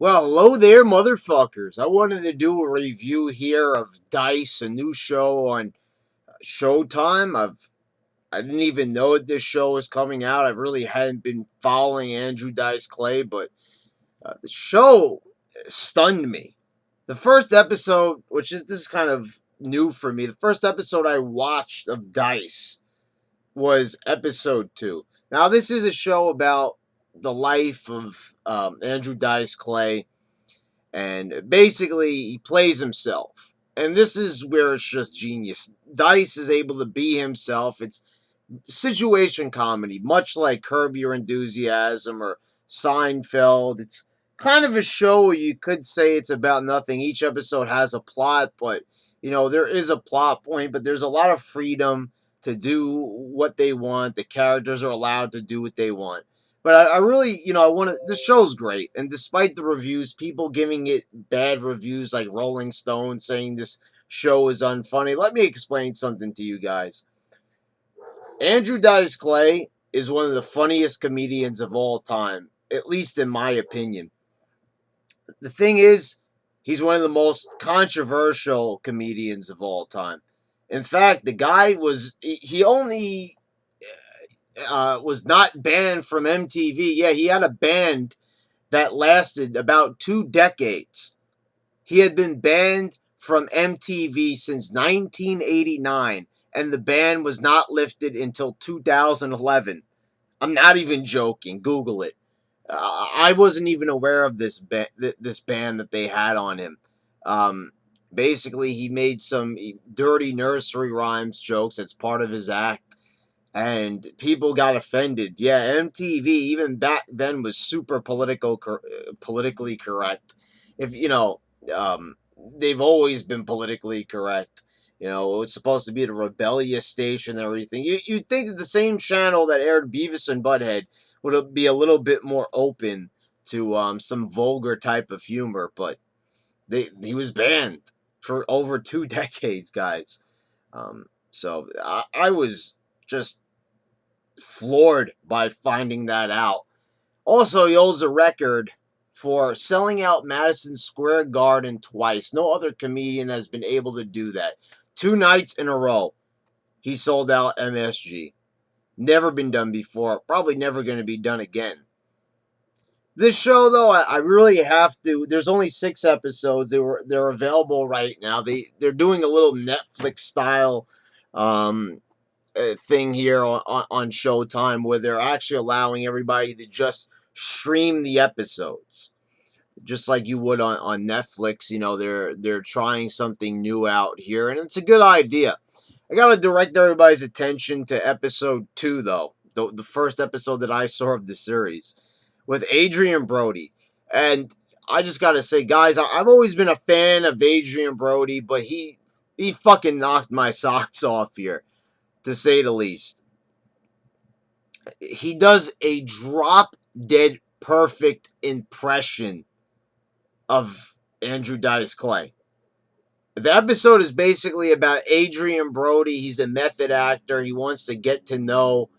Well, hello there, motherfuckers. I wanted to do a review here of Dice, a new show on Showtime. I didn't even know that this show was coming out. I really hadn't been following Andrew Dice Clay, but the show stunned me. The first episode, which is this is kind of new for me, the first episode I watched of Dice was episode 2. Now, this is a show about the life of Andrew Dice Clay, and basically he plays himself. And this is where it's just genius. Dice is able to be himself. It's situation comedy, much like Curb Your Enthusiasm or Seinfeld. It's kind of a show where you could say it's about nothing. Each episode has a plot, but there is a plot point, but there's a lot of freedom to do what they want. The characters are allowed to do what they want. But I really, I want to. The show's great, and despite the reviews, people giving it bad reviews, like Rolling Stone saying this show is unfunny. Let me explain something to you guys. Andrew Dice Clay is one of the funniest comedians of all time, at least in my opinion. The thing is, he's one of the most controversial comedians of all time. In fact, the guy he only was not banned from MTV. Yeah, he had a band that lasted about 2 decades. He had been banned from MTV since 1989, and the ban was not lifted until 2011. I'm not even joking. Google it. I wasn't even aware of this this ban that they had on him. Basically, he made some dirty nursery rhymes jokes. That's part of his act, and people got offended. Yeah, MTV even back then was super politically correct. If they've always been politically correct. It's supposed to be the rebellious station and everything. You'd think that the same channel that aired Beavis and Butthead would be a little bit more open to some vulgar type of humor, but he was banned for over 2 decades, guys. So I was just floored by finding that out. Also, he holds a record for selling out Madison Square Garden twice. No other comedian has been able to do that. 2 nights in a row, he sold out MSG. Never been done before. Probably never going to be done again. This show, though, I really have to. There's only 6 episodes. They're available right now. They're doing a little Netflix style thing here on Showtime, where they're actually allowing everybody to just stream the episodes, just like you would on Netflix. They're trying something new out here, and it's a good idea. I gotta direct everybody's attention to episode 2, though, the first episode that I saw of the series with Adrian Brody. And I just gotta say, guys, I've always been a fan of Adrian Brody, but he fucking knocked my socks off here, to say the least. He does a drop dead perfect impression of Andrew Dice Clay. The episode is basically about Adrian Brody. He's a method actor. He wants to get to know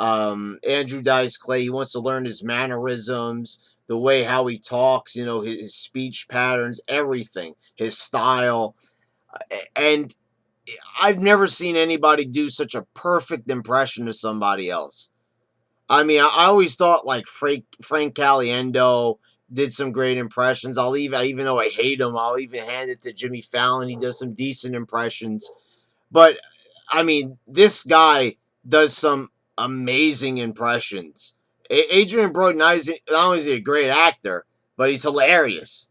Andrew Dice Clay. He wants to learn his mannerisms, the way how he talks, his speech patterns, everything, his style. And I've never seen anybody do such a perfect impression of somebody else. I mean, I always thought like Frank Caliendo did some great impressions. Even though I hate him, I'll even hand it to Jimmy Fallon. He does some decent impressions. But I mean, this guy does some amazing impressions. Adrian Brody not only is he a great actor, but he's hilarious.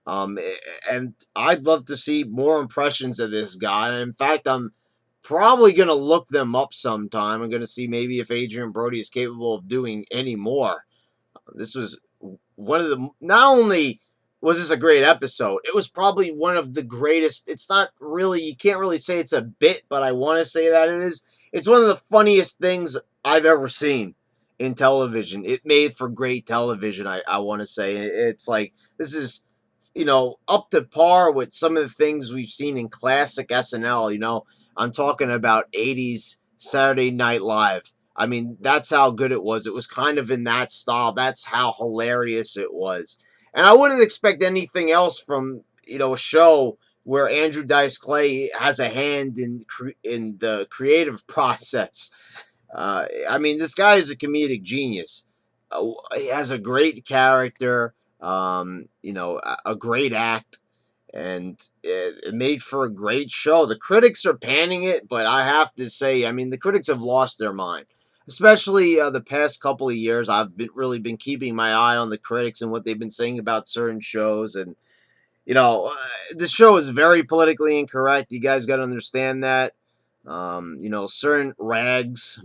And I'd love to see more impressions of this guy. And in fact, I'm probably going to look them up sometime. I'm going to see maybe if Adrian Brody is capable of doing any more. This was one of the, not only was this a great episode, it was probably one of the greatest. It's not really, you can't really say it's a bit, but I want to say that it is. It's one of the funniest things I've ever seen in television. It made for great television, I want to say. It's like, this is, up to par with some of the things we've seen in classic SNL. I'm talking about 80s Saturday Night Live. I mean, that's how good it was. It was kind of in that style. That's how hilarious it was. And I wouldn't expect anything else from a show where Andrew Dice Clay has a hand in the creative process. I mean, this guy is a comedic genius. He has a great character, a great act, and it made for a great show. The critics are panning it, but I have to say, I mean, the critics have lost their mind. Especially the past couple of years, I've been keeping my eye on the critics and what they've been saying about certain shows, and this show is very politically incorrect. You guys got to understand that. Certain rags,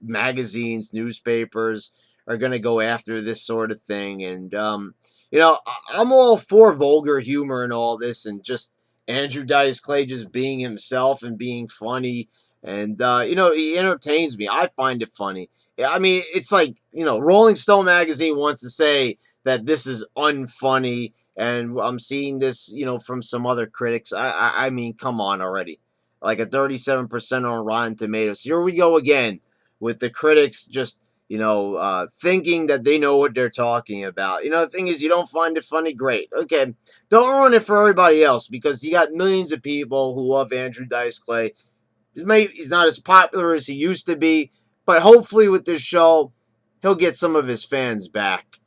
magazines, newspapers are going to go after this sort of thing. And, I'm all for vulgar humor and all this and just Andrew Dice Clay just being himself and being funny. And, he entertains me. I find it funny. I mean, it's like, Rolling Stone magazine wants to say that this is unfunny, and I'm seeing this, from some other critics. I mean, come on already. Like a 37% on Rotten Tomatoes. Here we go again with the critics just, thinking that they know what they're talking about. The thing is, you don't find it funny, great. Okay, don't ruin it for everybody else because you got millions of people who love Andrew Dice Clay. He's not as popular as he used to be, but hopefully with this show, he'll get some of his fans back.